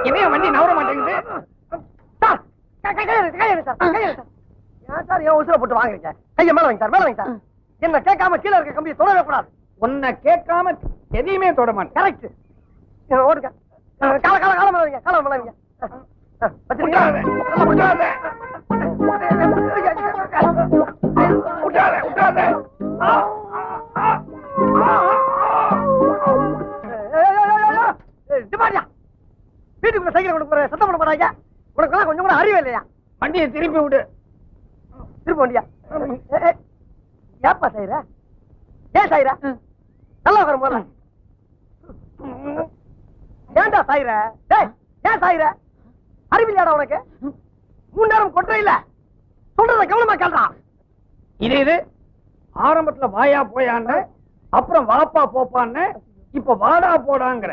இதையும் வண்டி நவர மாட்டேங்குது. சார் ஏன் உசுர போட்டு வாங்குறீங்க? கையை மேல வைங்க சார், மேல வைங்க சார். என்ன கேட்காம கீழே இருக்க கம்பியை தொடவே கூடாது. உன்னை கேட்காம எதையுமே தொட மாட்டேன். கரெக்ட். ஓடுங்க. கால கால கால மேல வைங்க, கால மேல வைங்க. வீட்டுக்குள்ள சைக்கிள் கொண்டு போற சத்தம் பண்ண போறாங்க. உனக்கு கொஞ்சம் கூட அறிவே இல்லையா? வண்டியை திருப்பி விடு. திருப்பி வண்டியா? ஏப்பா செய்யற? ஏன் செய்யற? நல்லா வரும் போல. ஏன்டா சாயிர? ஏன் சாயிர? அறிவில்லையாடா உனக்கு? 3 நேரம் கொட்டை இல்ல. சொல்றத கவனமா கேள்றா. இது ஆரம்பத்துல வாயா போயான்னு, அப்புறம் வாப்பா போப்பான்னு, இப்ப வாடா போடாங்கிற.